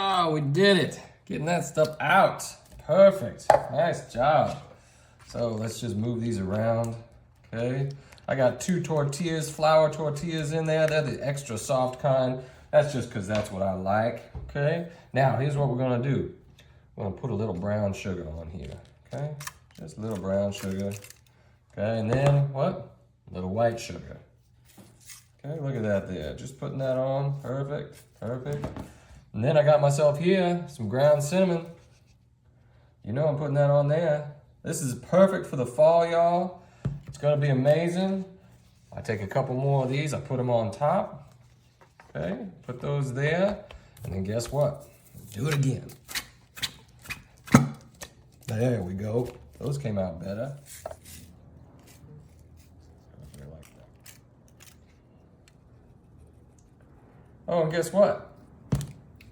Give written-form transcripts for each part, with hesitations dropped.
Oh, we did it. Getting that stuff out. Perfect. Nice job. So let's just move these around. Okay. I got 2 tortillas, flour tortillas in there. They're the extra soft kind. That's just because that's what I like. Okay. Now, here's what we're going to do. We're going to put a little brown sugar on here. Okay. Just a little brown sugar. Okay. And then what? A little white sugar. Okay. Look at that there. Just putting that on. Perfect. Perfect. And then I got myself here some ground cinnamon. You know I'm putting that on there. This is perfect for the fall, y'all. It's gonna be amazing. I take a couple more of these, I put them on top. Okay, put those there. And then guess what? Do it again. There we go. Those came out better. Oh, and guess what?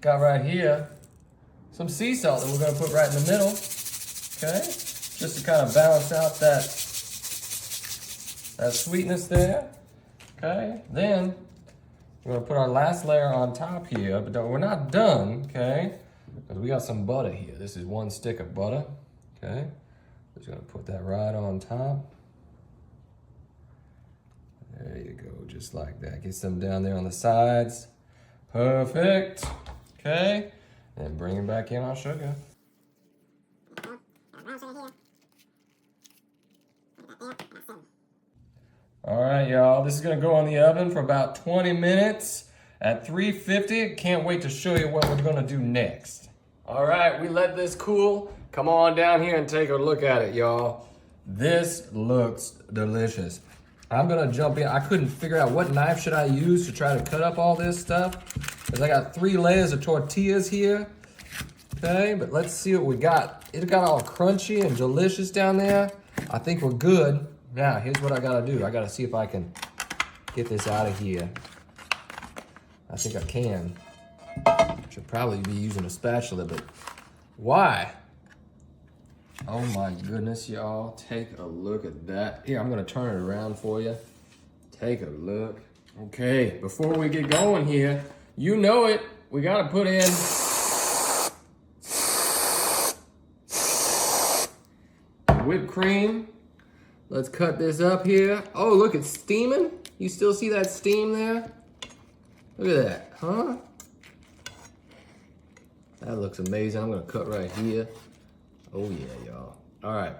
Got right here some sea salt that we're gonna put right in the middle, okay? Just to kind of balance out that sweetness there, okay? Then we're gonna put our last layer on top here, but we're not done, okay? Because we got some butter here. This is 1 stick of butter, okay? Just gonna put that right on top. There you go, just like that. Get some down there on the sides. Perfect. Okay, and bring it back in our sugar. All right, y'all, this is gonna go in the oven for about 20 minutes at 350. Can't wait to show you what we're gonna do next. All right, we let this cool. Come on down here and take a look at it, y'all. This looks delicious. I'm gonna jump in. I couldn't figure out what knife should I use to try to cut up all this stuff. Because I got 3 layers of tortillas here. Okay, but let's see what we got. It got all crunchy and delicious down there. I think we're good. Now, here's what I gotta do. I gotta see if I can get this out of here. I think I can. Should probably be using a spatula, but why? Oh my goodness, y'all. Take a look at that. Here, I'm gonna turn it around for you. Take a look. Okay, before we get going here, you know it, we gotta put in whipped cream. Let's cut this up here. Oh, look, it's steaming. You still see that steam there? Look at that, huh? That looks amazing. I'm gonna cut right here. Oh yeah, y'all. All right,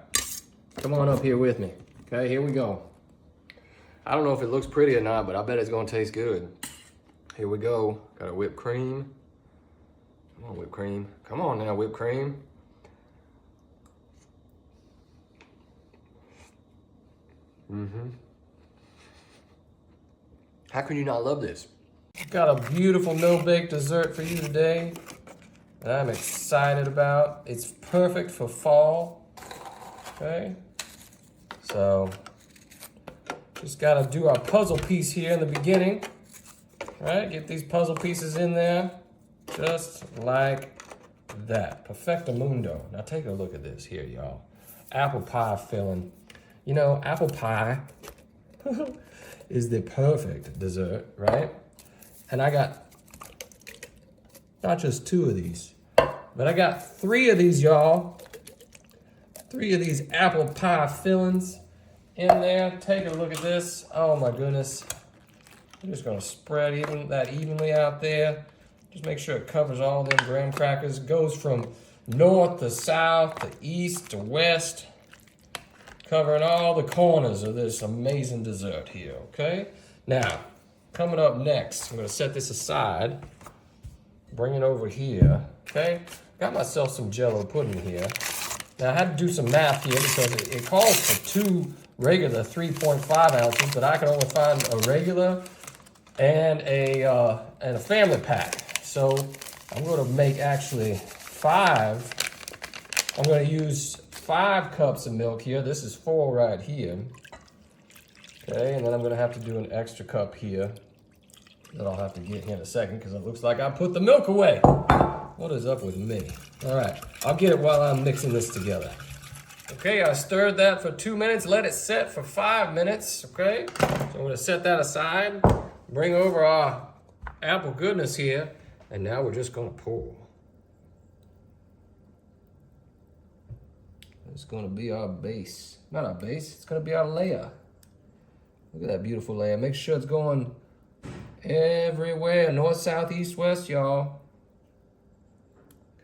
come on up here with me. Okay, here we go. I don't know if it looks pretty or not, but I bet it's gonna taste good. Here we go. Got a whipped cream. Come on, whipped cream. Come on now, whipped cream. How can you not love this? Got a beautiful no-bake dessert for you today that I'm excited about. It's perfect for fall, okay? So, just gotta do our puzzle piece here in the beginning. Right, get these puzzle pieces in there, just like that. Perfectamundo. Now take a look at this here, y'all. Apple pie filling. You know, apple pie is the perfect dessert, right? And I got not just 2 of these, but I got 3 of these, y'all. 3 of these apple pie fillings in there. Take a look at this. Oh my goodness. I'm just gonna spread that evenly out there. Just make sure it covers all them graham crackers. It goes from north to south to east to west, covering all the corners of this amazing dessert here, okay? Now, coming up next, I'm gonna set this aside, bring it over here, okay? Got myself some Jell-O pudding here. Now, I had to do some math here because it calls for 2 regular 3.5 ounces, but I can only find a regular and a family pack. So I'm gonna make actually 5. I'm gonna use 5 cups of milk here. This is 4 right here. Okay, and then I'm gonna have to do an extra cup here that I'll have to get here in a second because it looks like I put the milk away. What is up with me? All right, I'll get it while I'm mixing this together. Okay, I stirred that for 2 minutes, let it set for 5 minutes, okay? So I'm gonna set that aside, bring over our apple goodness here, and now we're just gonna pour. It's gonna be our base. Not our base, it's gonna be our layer. Look at that beautiful layer. Make sure it's going everywhere. North, south, east, west, y'all.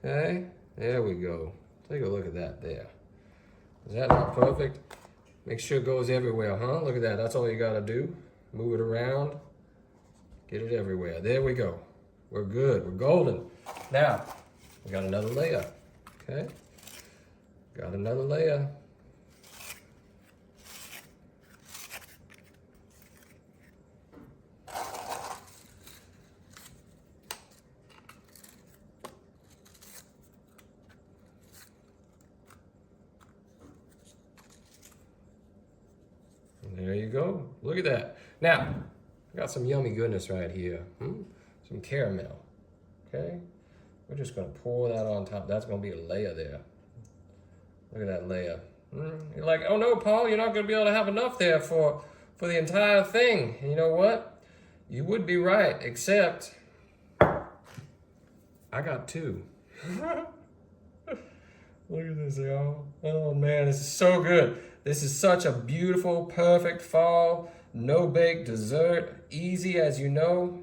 Okay, there we go. Take a look at that there. Is that not perfect? Make sure it goes everywhere, huh? Look at that, that's all you gotta do. Move it around, get it everywhere. There we go. We're good, we're golden. Now, we got another layer, okay? Got another layer. There you go. Look at that. Now, I got some yummy goodness right here. Some caramel. Okay? We're just going to pour that on top. That's going to be a layer there. Look at that layer. You're like, oh no, Paul, you're not going to be able to have enough there for the entire thing. And you know what? You would be right, except I got two. Look at this, y'all. Oh man, this is so good. This is such a beautiful, perfect fall, no-bake dessert. Easy as you know,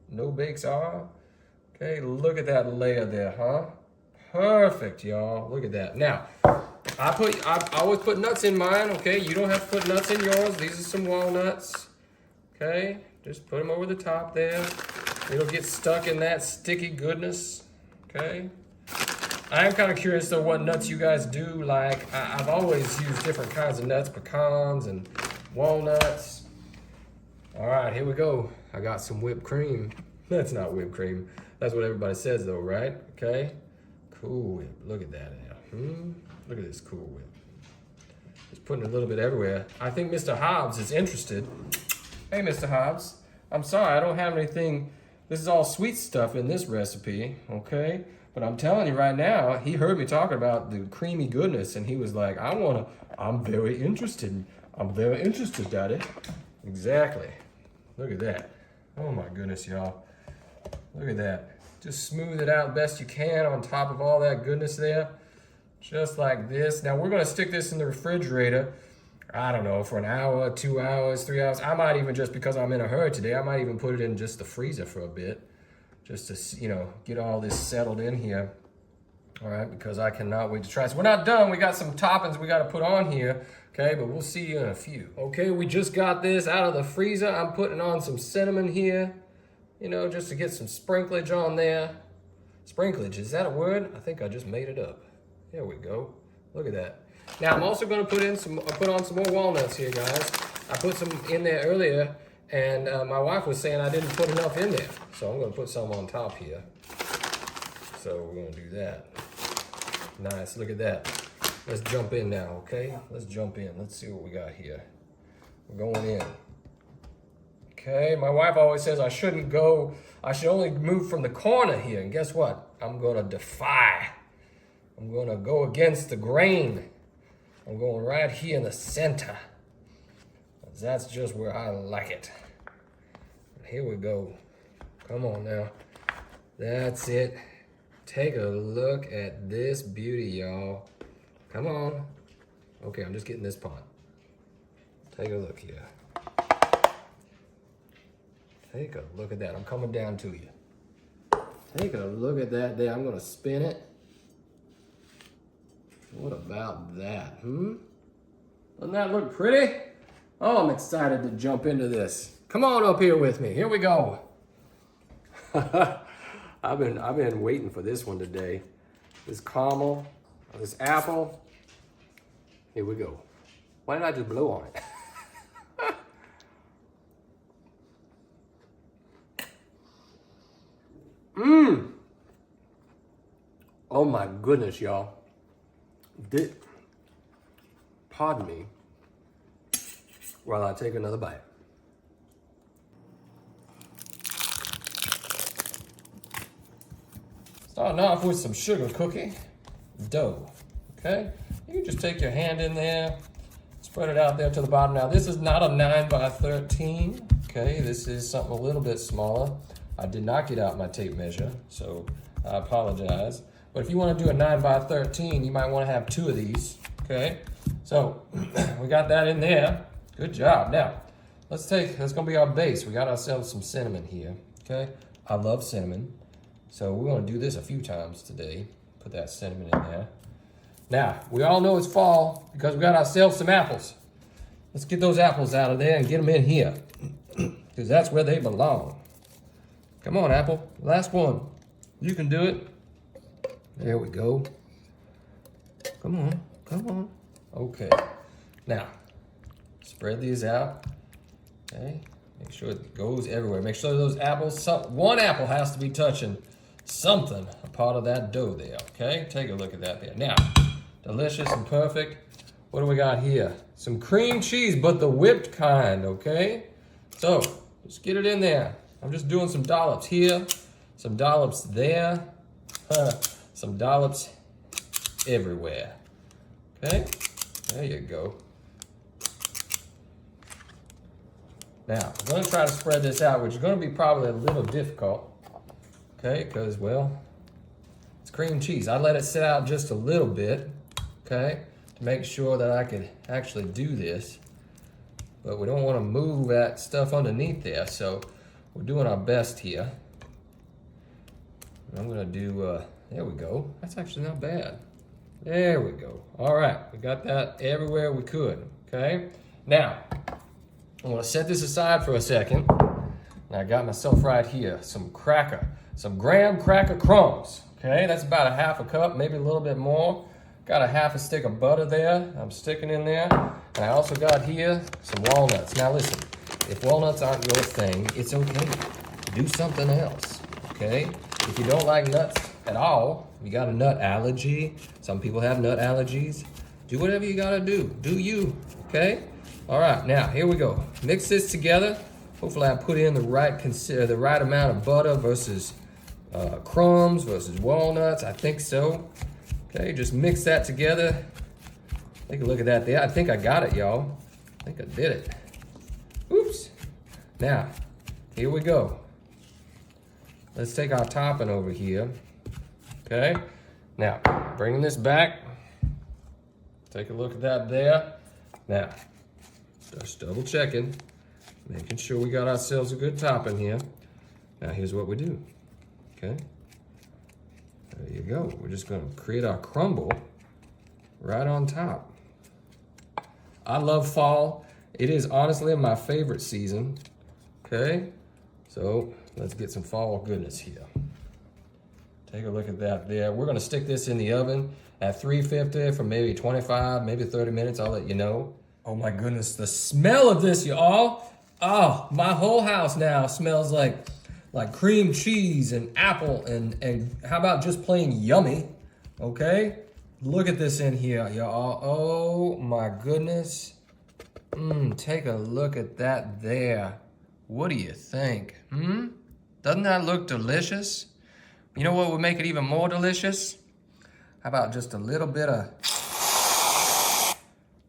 no-bakes are. Okay, look at that layer there, huh? Perfect, y'all. Look at that. Now, I always put nuts in mine, okay? You don't have to put nuts in yours. These are some walnuts, okay? Just put them over the top there. It'll get stuck in that sticky goodness, okay? I am kind of curious though what nuts you guys do. Like, I've always used different kinds of nuts, pecans and walnuts. All right, here we go. I got some whipped cream. That's not whipped cream. That's what everybody says though, right? Okay. Cool Whip. Look at that. Look at this Cool Whip. Just putting a little bit everywhere. I think Mr. Hobbs is interested. Hey, Mr. Hobbs. I'm sorry, I don't have anything. This is all sweet stuff in this recipe, okay? But I'm telling you right now, he heard me talking about the creamy goodness and he was like, I'm very interested. I'm very interested, Daddy. Exactly. Look at that. Oh my goodness, y'all. Look at that. Just smooth it out best you can on top of all that goodness there. Just like this. Now we're gonna stick this in the refrigerator, I don't know, for an hour, 2 hours, 3 hours. I might even, just because I'm in a hurry today, I might even put it in just the freezer for a bit. Just to, you know, get all this settled in here. All right, because I cannot wait to try. So we're not done. We got some toppings we got to put on here. Okay, but we'll see you in a few. Okay, we just got this out of the freezer. I'm putting on some cinnamon here, you know, just to get some sprinklage on there. Sprinklage, is that a word? I think I just made it up. There we go. Look at that. Now I'm also going to put on some more walnuts here, guys. I put some in there earlier. And my wife was saying I didn't put enough in there. So I'm gonna put some on top here. So we're gonna do that. Nice, look at that. Let's jump in now, okay? Let's jump in, let's see what we got here. We're going in. Okay, my wife always says I should only move from the corner here. And guess what? I'm gonna defy. I'm gonna go against the grain. I'm going right here in the center. That's just where I like it. Here we go. Come on now. That's it. Take a look at this beauty, y'all. Come on. Okay, I'm just getting this pot. Take a look here. Take a look at that. I'm coming down to you. Take a look at that there. I'm gonna spin it. What about that, Doesn't that look pretty? Oh, I'm excited to jump into this. Come on up here with me. Here we go. I've been waiting for this one today. This caramel, this apple. Here we go. Why didn't I just blow on it? Oh my goodness, y'all. Pardon me while I take another bite. Starting off with some sugar cookie dough, okay? You can just take your hand in there, spread it out there to the bottom. Now this is not a 9 by 13, okay? This is something a little bit smaller. I did not get out my tape measure, so I apologize. But if you want to do a 9 by 13, you might want to have 2 of these, Okay, so we got that in there. Good job. Now, that's gonna be our base. We got ourselves some cinnamon here, okay? I love cinnamon, so we're gonna do this a few times today. Put that cinnamon in there. Now, we all know it's fall because we got ourselves some apples. Let's get those apples out of there and get them in here because that's where they belong. Come on, apple, last one. You can do it. There we go. Come on, come on. Okay, now, spread these out. Okay, make sure it goes everywhere. Make sure those apples, one apple has to be touching something, a part of that dough there, okay? Take a look at that there. Now, delicious and perfect. What do we got here? Some cream cheese, but the whipped kind, okay? So, just get it in there. I'm just doing some dollops here, some dollops there, some dollops everywhere, okay? There you go. Now, I'm going to try to spread this out, which is going to be probably a little difficult, okay, because, well, it's cream cheese. I let it sit out just a little bit, okay, to make sure that I could actually do this, but we don't want to move that stuff underneath there, so we're doing our best here. I'm going to do, there we go. That's actually not bad. There we go. All right, we got that everywhere we could, okay? Now, I'm gonna set this aside for a second. And I got myself right here, some graham cracker crumbs. Okay, that's about a half a cup, maybe a little bit more. Got a half a stick of butter there, I'm sticking in there. And I also got here some walnuts. Now listen, if walnuts aren't your thing, it's okay. Do something else, okay? If you don't like nuts at all, you got a nut allergy, some people have nut allergies, do whatever you gotta do. Do you, okay? All right, now here we go. Mix this together. Hopefully I put in the right amount of butter versus crumbs versus walnuts. I think so. Okay, just mix that together. Take a look at that there. I think I got it, y'all. I think I did it. Oops. Now, here we go. Let's take our topping over here. Okay, now bringing this back. Take a look at that there. Now, just double checking, making sure we got ourselves a good topping here. Now here's what we do, okay? There you go. We're just gonna create our crumble right on top. I love fall. It is honestly my favorite season, okay? So let's get some fall goodness here. Take a look at that there. We're gonna stick this in the oven at 350 for maybe 25, maybe 30 minutes, I'll let you know. Oh my goodness, the smell of this, y'all. Oh, my whole house now smells like cream cheese and apple and how about just plain yummy, okay? Look at this in here, y'all. Oh my goodness. Take a look at that there. What do you think? Doesn't that look delicious? You know what would make it even more delicious? How about just a little bit of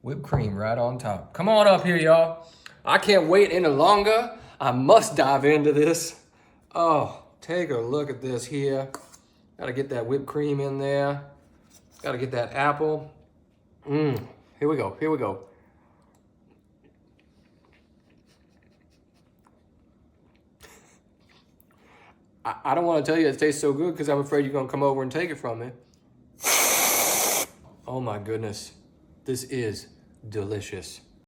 whipped cream right on top. Come on up here, y'all. I can't wait any longer. I must dive into this. Oh, take a look at this here. Gotta get that whipped cream in there. Gotta get that apple. Here we go, here we go. I don't want to tell you it tastes so good because I'm afraid you're gonna come over and take it from me. Oh my goodness. This is delicious.